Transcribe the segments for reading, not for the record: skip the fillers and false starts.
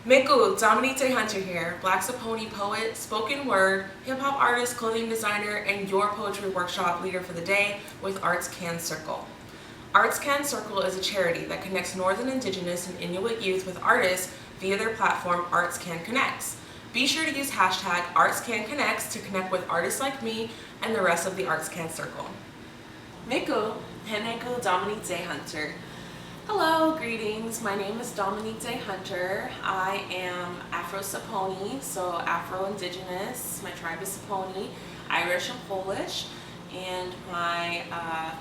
Miku, Dominique Daye Hunter here, Black Sappony poet, spoken word, hip-hop artist, clothing designer, and your poetry workshop leader for the day with ArtsCan Circle. ArtsCan Circle is a charity that connects Northern Indigenous and Inuit youth with artists via their platform ArtsCan Connects. Be sure to use hashtag ArtsCanConnects to connect with artists like me and the rest of the ArtsCan Circle. Miku, Heneku Dominique Daye Hunter. Hello, greetings. My name is Dominique Daye Hunter. I am Afro-Sappony, so Afro-Indigenous. My tribe is Sappony, Irish and Polish. And my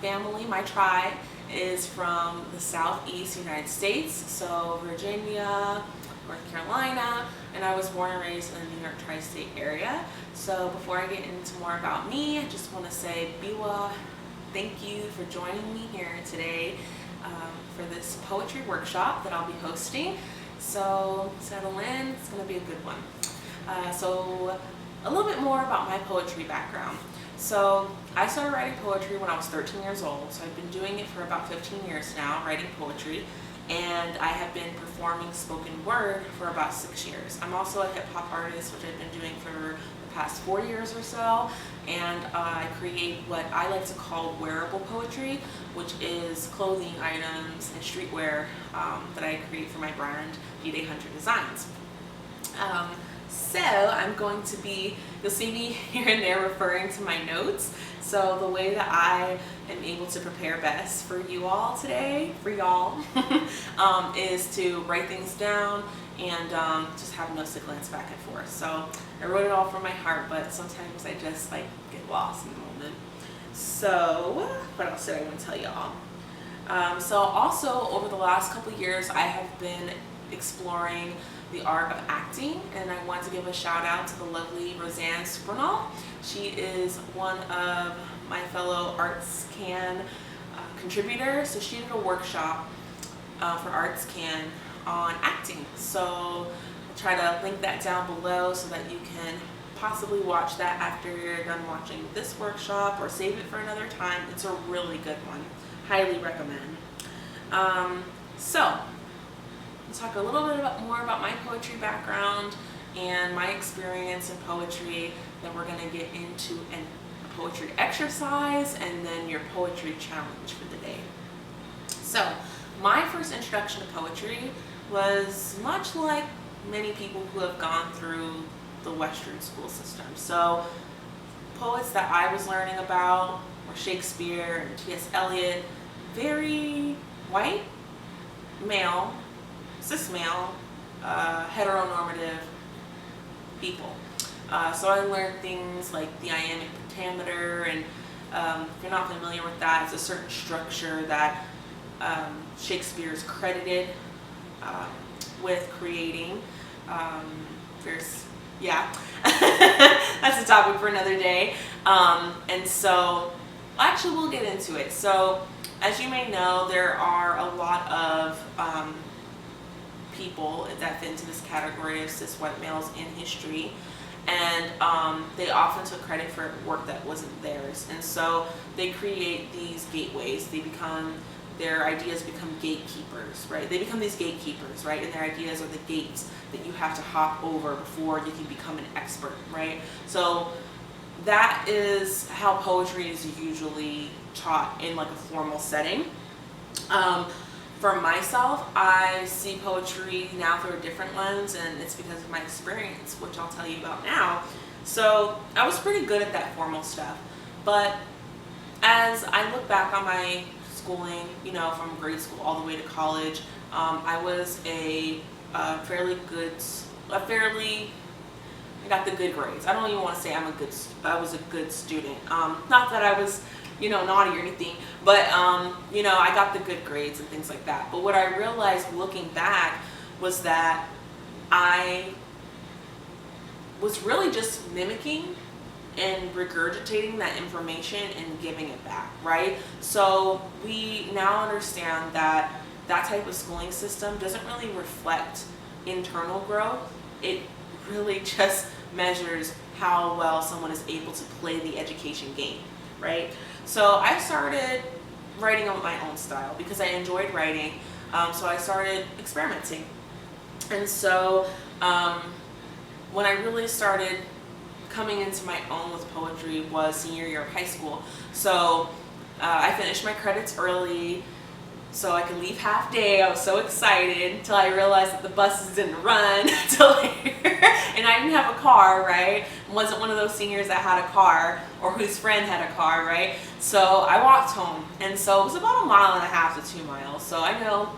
family, my tribe, is from the southeast United States, so Virginia, North Carolina, and I was born and raised in the New York tri-state area. So before I get into more about me, I just want to say, Biwa, thank you for joining me here today for this poetry workshop that I'll be hosting. So settle in, it's going to be a good one. So a little bit more about my poetry background. So I started writing poetry when I was 13 years old, so I've been doing it for about 15 years now, writing poetry, and I have been performing spoken word for about 6 years. I'm also a hip-hop artist, which I've been doing for the past 4 years or so, and I create what I like to call wearable poetry, which is clothing items and streetwear that I create for my brand, DDaye Hunter Designs. So I'm going to be, you'll see me here and there referring to my notes. So the way that I am able to prepare best for you all today, is to write things down and just have notes to glance back and forth. So I wrote it all from my heart, but sometimes I just like get lost in the moment. So what else did I want to tell y'all? So also over the last couple of years, I have been exploring the art of acting, and I want to give a shout out to the lovely Roseanne Supernal. She is one of my fellow ArtsCan contributors. So she did a workshop for ArtsCan on acting. So I'll try to link that down below so that you can possibly watch that after you're done watching this workshop, or save it for another time. It's a really good one. Highly recommend. So let's talk a little bit more about my poetry background and my experience in poetry. Then we're going to get into a poetry exercise and then your poetry challenge for the day. So my first introduction to poetry was much like many people who have gone through the Western school system. So poets that I was learning about were Shakespeare and T.S. Eliot, very white, male, cis male, heteronormative people. So I learned things like the iambic pentameter, and if you're not familiar with that, it's a certain structure that Shakespeare is credited with creating. That's a topic for another day. And so actually we'll get into it. So as you may know, there are a lot of people that fit into this category of cis white males in history, and they often took credit for work that wasn't theirs, and so they create these gateways. Their ideas become gatekeepers, right? They become these gatekeepers, right? And their ideas are the gates that you have to hop over before you can become an expert, right? So that is how poetry is usually taught in like a formal setting. For myself, I see poetry now through a different lens, and it's because of my experience, which I'll tell you about now. So I was pretty good at that formal stuff, but as I look back on my schooling, from grade school all the way to college, I was I got the good grades. I don't even want to say I was a good student. Not that I was naughty or anything, but I got the good grades and things like that. But what I realized looking back was that I was really just mimicking and regurgitating that information and giving it back, right? So we now understand that that type of schooling system doesn't really reflect internal growth. It really just measures how well someone is able to play the education game, right? So I started writing on my own style because I enjoyed writing. So I started experimenting. And so when I really started coming into my own with poetry was senior year of high school. So I finished my credits early so I could leave half day. I was so excited until I realized that the buses didn't run until later. And I didn't have a car, right? I wasn't one of those seniors that had a car or whose friend had a car, right? So I walked home. And so it was about 1.5 to 2 miles. So I know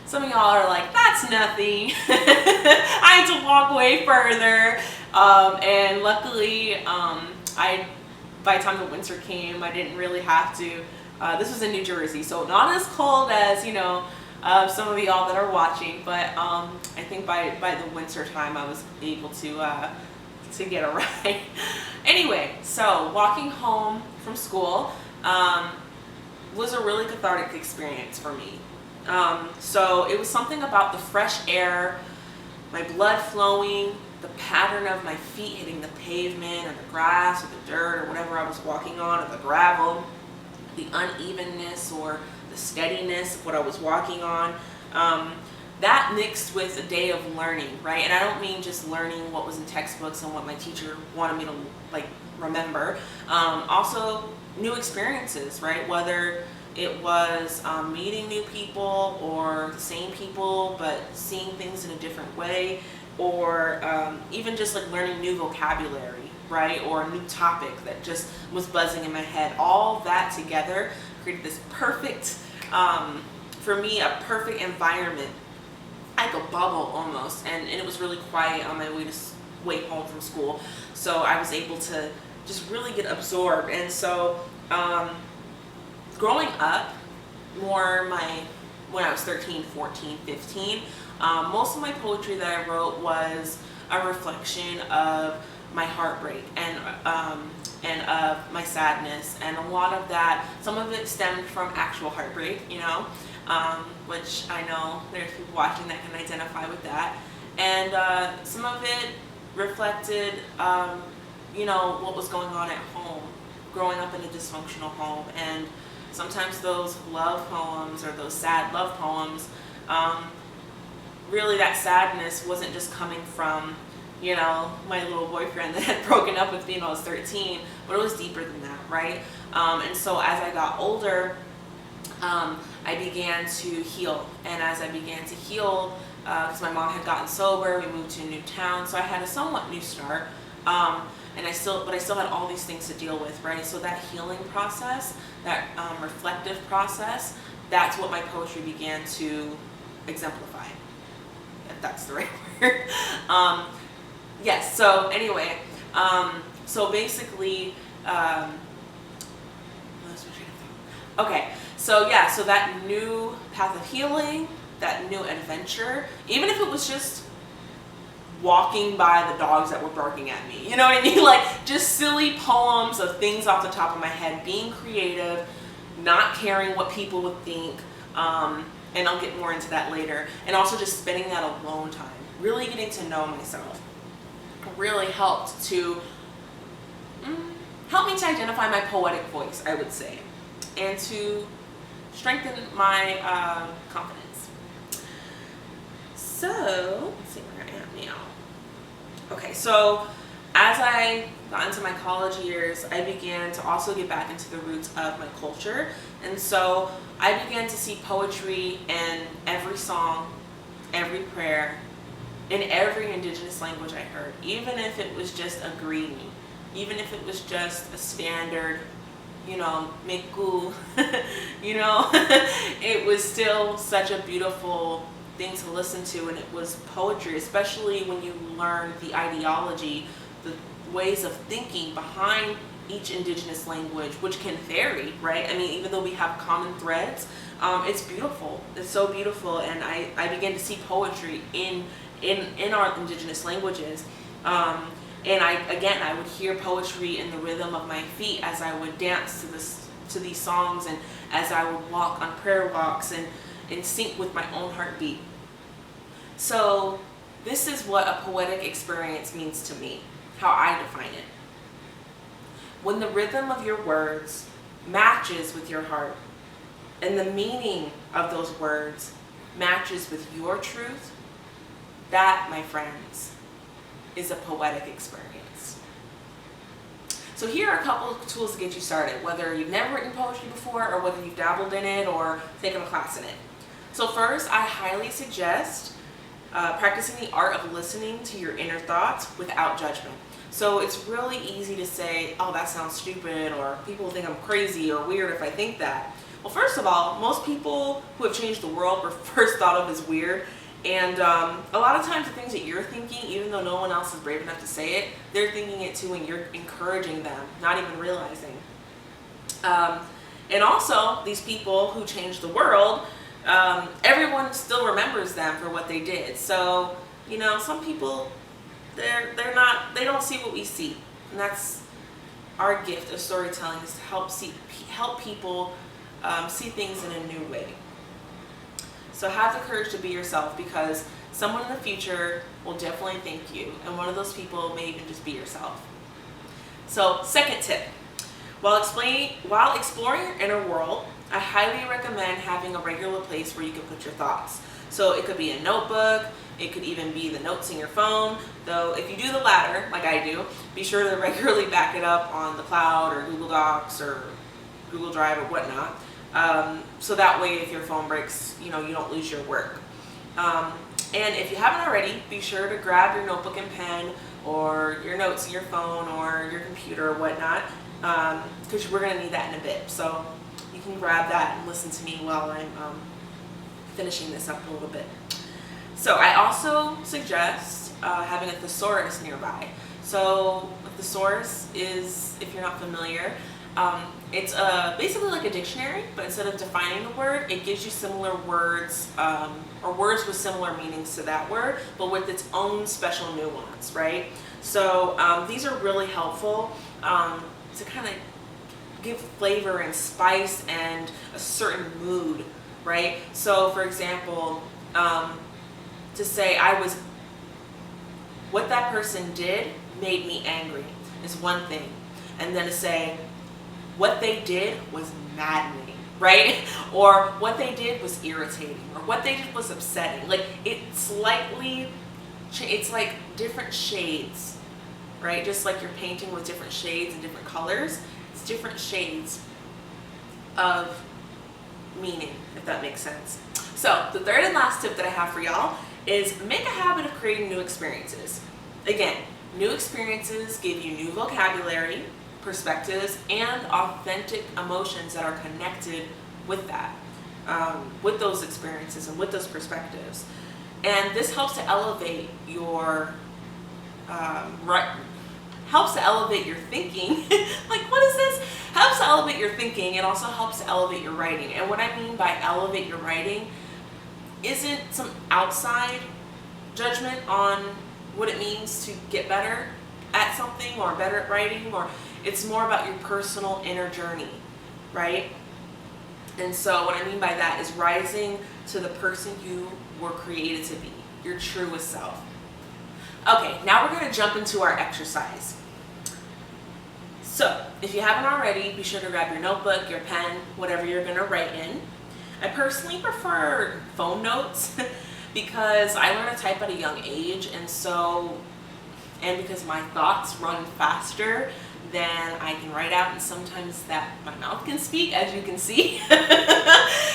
some of y'all are like, that's nothing. I had to walk way further. And luckily, by the time the winter came, I didn't really have to. This was in New Jersey, so not as cold as, you know, some of y'all that are watching, but I think by the winter time I was able to get a ride. Anyway, so walking home from school was a really cathartic experience for me. So it was something about the fresh air, my blood flowing, the pattern of my feet hitting the pavement or the grass or the dirt or whatever I was walking on, or the gravel, the unevenness or the steadiness of what I was walking on. That mixed with a day of learning, right? And I don't mean just learning what was in textbooks and what my teacher wanted me to like remember. Also new experiences, right? Whether it was meeting new people or the same people but seeing things in a different way, or even just like learning new vocabulary, right? Or a new topic that just was buzzing in my head. All that together created this perfect, for me, a perfect environment, like a bubble almost. And it was really quiet on my way home from school. So I was able to just really get absorbed. And so growing up, when I was 13, 14, 15, most of my poetry that I wrote was a reflection of my heartbreak and of my sadness, and a lot of that, some of it stemmed from actual heartbreak, you know, which I know there's people watching that can identify with that, and some of it reflected, you know, what was going on at home, growing up in a dysfunctional home, and sometimes those love poems or those sad love poems, really that sadness wasn't just coming from, you know, my little boyfriend that had broken up with me when I was 13, but it was deeper than that, right? And so as I got older, I began to heal. And as I began to heal, because my mom had gotten sober, we moved to a new town, so I had a somewhat new start. But I still had all these things to deal with, right? So that healing process, that reflective process, that's what my poetry began to exemplify, if that's the right word. Yes, so anyway, so basically, okay, so yeah, so that new path of healing, that new adventure, even if it was just walking by the dogs that were barking at me, you know what I mean? Like just silly poems of things off the top of my head, being creative, not caring what people would think, and I'll get more into that later, and also just spending that alone time, really getting to know myself, really helped to help me to identify my poetic voice, I would say, and to strengthen my confidence. So let's see where I am now. Okay, so as I got into my college years, I began to also get back into the roots of my culture, and so I began to see poetry in every song, every prayer, in every indigenous language I heard, even if it was just a greeting, even if it was just a standard, you know, meku, you know, it was still such a beautiful thing to listen to, and it was poetry, especially when you learn the ideology, the ways of thinking behind each indigenous language, which can vary, right? I mean, even though we have common threads, it's beautiful. It's so beautiful, and I began to see poetry in our indigenous languages, and I would hear poetry in the rhythm of my feet as I would dance to these songs, and as I would walk on prayer walks and in sync with my own heartbeat. So this is what a poetic experience means to me, how I define it. When the rhythm of your words matches with your heart, and the meaning of those words matches with your truth, That, my friends, is a poetic experience. So here are a couple of tools to get you started, whether you've never written poetry before or whether you've dabbled in it or taken a class in it. So first, I highly suggest practicing the art of listening to your inner thoughts without judgment. So it's really easy to say, oh, that sounds stupid, or people think I'm crazy or weird if I think that. Well, first of all, most people who have changed the world were first thought of as weird. And a lot of times the things that you're thinking, even though no one else is brave enough to say it, they're thinking it too, and you're encouraging them, not even realizing. And also, these people who changed the world, everyone still remembers them for what they did. So, you know, some people, they don't see what we see. And that's our gift of storytelling, is to help people see things in a new way. So have the courage to be yourself, because someone in the future will definitely thank you, and one of those people may even just be yourself. So second tip, while exploring your inner world, I highly recommend having a regular place where you can put your thoughts. So it could be a notebook, it could even be the notes in your phone, though if you do the latter, like I do, be sure to regularly back it up on the cloud or Google Docs or Google Drive or whatnot. So that way if your phone breaks, you know, you don't lose your work. And if you haven't already, be sure to grab your notebook and pen, or your notes in your phone or your computer or whatnot, because we're going to need that in a bit. So you can grab that and listen to me while I'm finishing this up a little bit. So I also suggest having a thesaurus nearby. So a thesaurus is, if you're not familiar, it's basically like a dictionary, but instead of defining the word, it gives you similar words, or words with similar meanings to that word, but with its own special nuance, right? So these are really helpful to kind of give flavor and spice and a certain mood, right? So for example, to say what that person did made me angry is one thing, and then to say what they did was maddening, right? Or what they did was irritating, or what they did was upsetting. Like it's like different shades, right? Just like you're painting with different shades and different colors, it's different shades of meaning, if that makes sense. So the third and last tip that I have for y'all is make a habit of creating new experiences. Again, new experiences give you new vocabulary, perspectives, and authentic emotions that are connected with that, with those experiences and with those perspectives. And this helps to elevate your thinking. Like, what is this? Helps to elevate your thinking. It also helps to elevate your writing. And what I mean by elevate your writing isn't some outside judgment on what it means to get better at something or better at writing, or it's more about your personal inner journey, right? And so what I mean by that is rising to the person you were created to be, your truest self. Okay, now we're going to jump into our exercise. So if you haven't already, be sure to grab your notebook, your pen, whatever you're going to write in. I personally prefer phone notes because I learned to type at a young age, and because my thoughts run faster than I can write out, and sometimes that my mouth can speak, as you can see.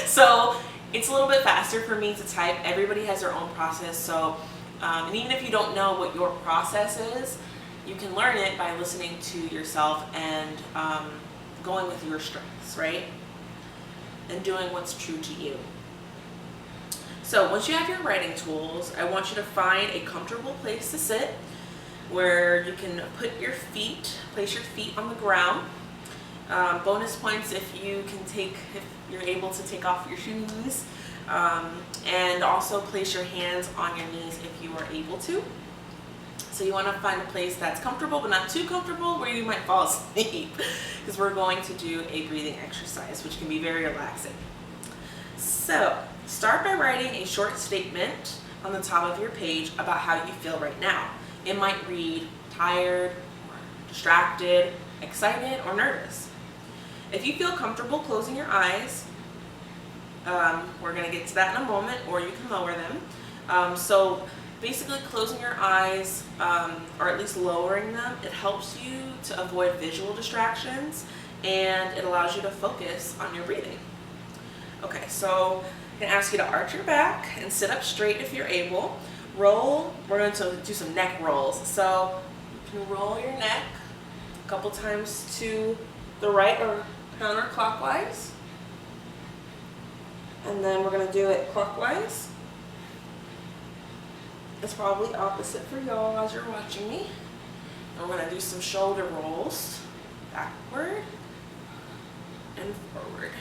So it's a little bit faster for me to type. Everybody has their own process, so and even if you don't know what your process is, you can learn it by listening to yourself and going with your strengths, right? And doing what's true to you. So once you have your writing tools, I want you to find a comfortable place to sit where you can place your feet on the ground. Bonus points if you're able to take off your shoes. And also place your hands on your knees if you are able to. So you want to find a place that's comfortable but not too comfortable where you might fall asleep, because we're going to do a breathing exercise which can be very relaxing. So start by writing a short statement on the top of your page about how you feel right now. It might read tired, or distracted, excited, or nervous. If you feel comfortable closing your eyes, we're going to get to that in a moment, or you can lower them. So Basically closing your eyes, or at least lowering them, it helps you to avoid visual distractions and it allows you to focus on your breathing. Okay, so I'm going to ask you to arch your back and sit up straight if you're able. Roll, we're going to do some neck rolls. So you can roll your neck a couple times to the right or counterclockwise. And then we're going to do it clockwise. It's probably opposite for y'all as you're watching me. And we're going to do some shoulder rolls, backward and forward.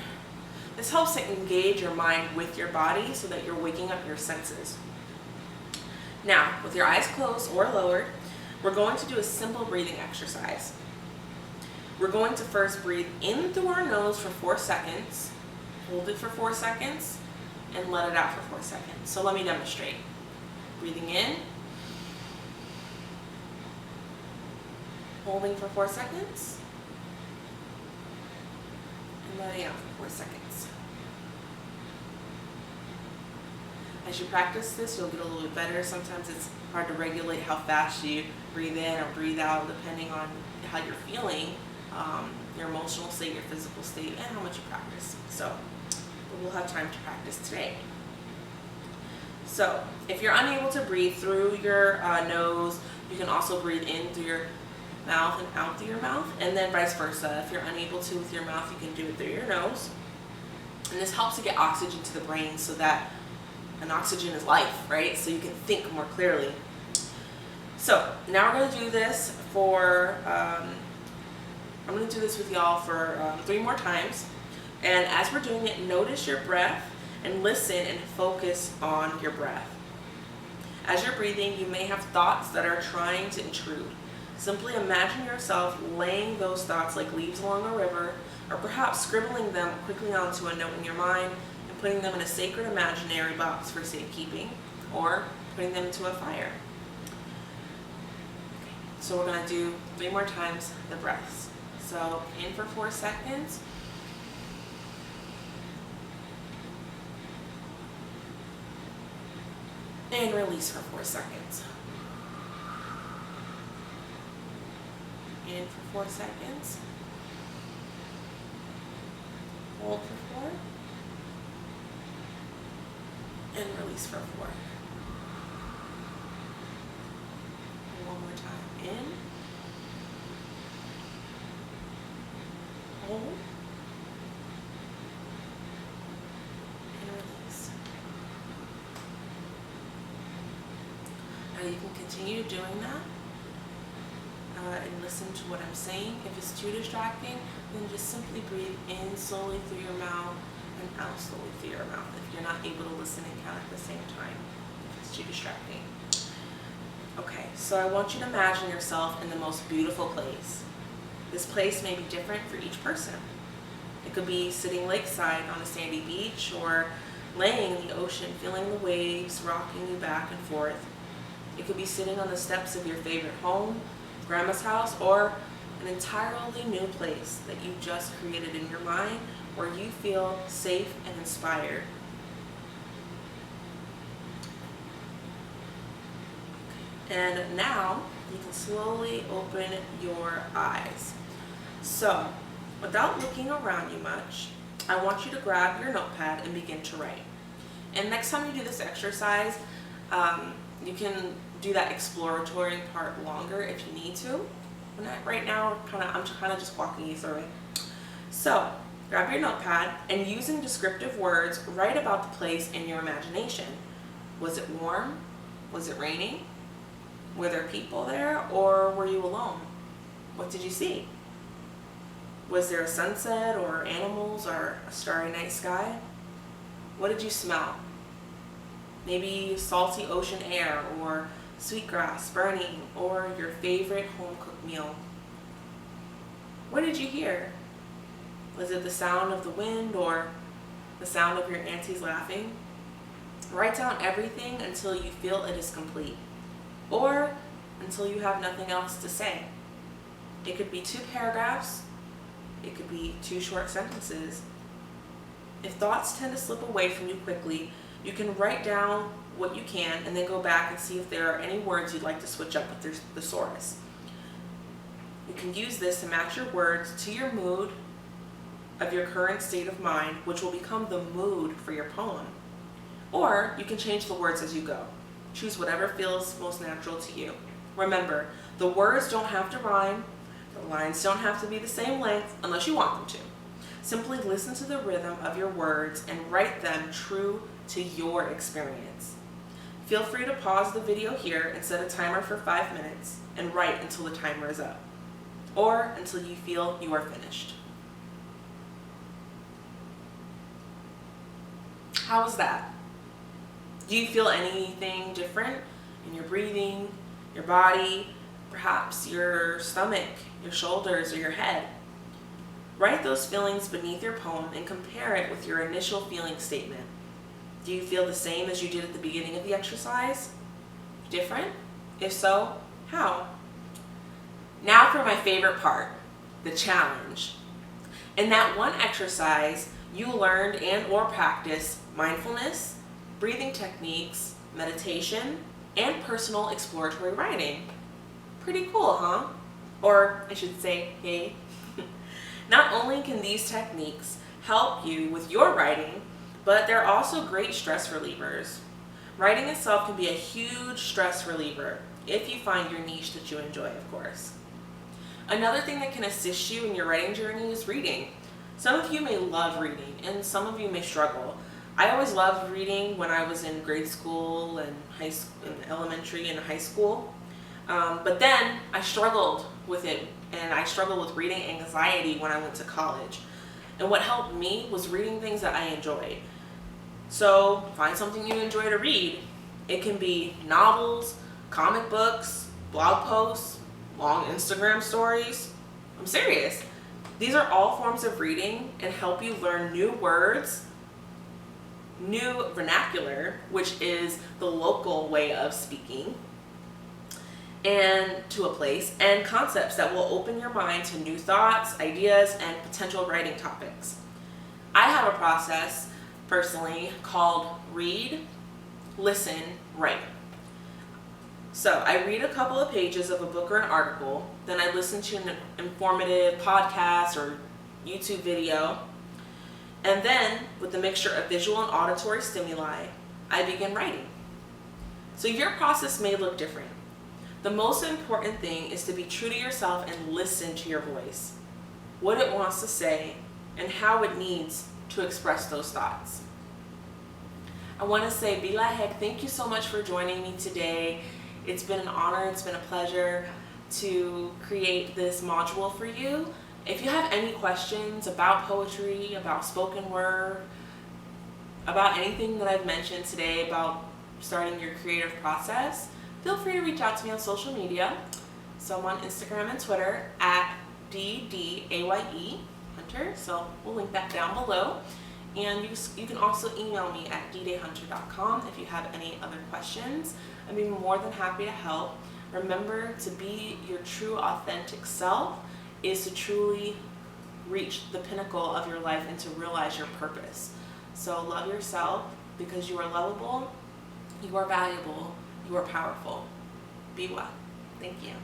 This helps to engage your mind with your body so that you're waking up your senses. Now, with your eyes closed or lowered, we're going to do a simple breathing exercise. We're going to first breathe in through our nose for 4 seconds, hold it for 4 seconds, and let it out for 4 seconds. So let me demonstrate. Breathing in, holding for 4 seconds, and letting out for 4 seconds. As you practice this, you'll get a little bit better. Sometimes it's hard to regulate how fast you breathe in or breathe out depending on how you're feeling, your emotional state, your physical state, and how much you practice. So we'll have time to practice today. So if you're unable to breathe through your nose, you can also breathe in through your mouth and out through your mouth, and then vice versa. If you're unable to with your mouth, you can do it through your nose. And this helps to get oxygen to the brain so that, and oxygen is life, right? So you can think more clearly. So now we're going to do this for, I'm going to do this with y'all for 3 more times. And as we're doing it, notice your breath and listen and focus on your breath. As you're breathing, you may have thoughts that are trying to intrude. Simply imagine yourself laying those thoughts like leaves along a river, or perhaps scribbling them quickly onto a note in your mind and putting them in a sacred imaginary box for safekeeping, or putting them into a fire. Okay, so we're going to do 3 more times the breaths. So in for 4 seconds. And release for 4 seconds. In for 4 seconds. Hold for 4. And release for 4. One more time. In. Hold. And release. Now you can continue doing that and listen to what I'm saying. If it's too distracting, then just simply breathe in slowly through your mouth and out slowly through your mouth if you're not able to listen and count at the same time, if it's too distracting. Okay, so I want you to imagine yourself in the most beautiful place. This place may be different for each person. It could be sitting lakeside on a sandy beach, or laying in the ocean, feeling the waves rocking you back and forth. It could be sitting on the steps of your favorite home, grandma's house, or an entirely new place that you just created in your mind where you feel safe and inspired. And now you can slowly open your eyes. So, without looking around you much, I want you to grab your notepad and begin to write. And next time you do this exercise, you can do that exploratory part longer if you need to. Right now, I'm kind of just walking you through it. So, grab your notepad and using descriptive words, write about the place in your imagination. Was it warm? Was it raining? Were there people there, or were you alone? What did you see? Was there a sunset or animals or a starry night sky? What did you smell? Maybe salty ocean air, or sweetgrass burning, or your favorite home-cooked meal. What did you hear? Was it the sound of the wind or the sound of your aunties laughing? Write down everything until you feel it is complete, or until you have nothing else to say. It could be 2 paragraphs. It could be 2 short sentences. If thoughts tend to slip away from you quickly, you can write down what you can, and then go back and see if there are any words you'd like to switch up with your thesaurus. You can use this to match your words to your mood of your current state of mind, which will become the mood for your poem. Or you can change the words as you go. Choose whatever feels most natural to you. Remember, the words don't have to rhyme, the lines don't have to be the same length unless you want them to. Simply listen to the rhythm of your words and write them true to your experience. Feel free to pause the video here and set a timer for 5 minutes and write until the timer is up, or until you feel you are finished. How was that? Do you feel anything different in your breathing, your body, perhaps your stomach, your shoulders, or your head? Write those feelings beneath your poem and compare it with your initial feeling statement. Do you feel the same as you did at the beginning of the exercise? Different? If so, how? Now for my favorite part, the challenge. In that one exercise, you learned and or practiced mindfulness, breathing techniques, meditation, and personal exploratory writing. Pretty cool, huh? Or I should say, hey. Not only can these techniques help you with your writing, but they're also great stress relievers. Writing itself can be a huge stress reliever if you find your niche that you enjoy, of course. Another thing that can assist you in your writing journey is reading. Some of you may love reading, and some of you may struggle. I always loved reading when I was in grade school and elementary and high school. But then I struggled with it, and I struggled with reading anxiety when I went to college. And what helped me was reading things that I enjoyed. So find something you enjoy to read. It can be novels, comic books, blog posts, long Instagram stories. I'm serious. These are all forms of reading and help you learn new words, new vernacular, which is the local way of speaking, and to a place, and concepts that will open your mind to new thoughts, ideas, and potential writing topics. I have a process personally called read, listen, write. So I read a couple of pages of a book or an article, then I listen to an informative podcast or YouTube video, and then with the mixture of visual and auditory stimuli, I begin writing. So your process may look different. The most important thing is to be true to yourself and listen to your voice, what it wants to say, and how it needs to express those thoughts. I want to say, DDaye, thank you so much for joining me today. It's been an honor, it's been a pleasure to create this module for you. If you have any questions about poetry, about spoken word, about anything that I've mentioned today about starting your creative process, feel free to reach out to me on social media. So I'm on Instagram and Twitter at DDaye Hunter, so we'll link that down below. And you can also email me at ddayehunter.com if you have any other questions. I'd be more than happy to help. Remember, to be your true authentic self is to truly reach the pinnacle of your life and to realize your purpose. So love yourself, because you are lovable, you are valuable, you are powerful. Be well. Thank you.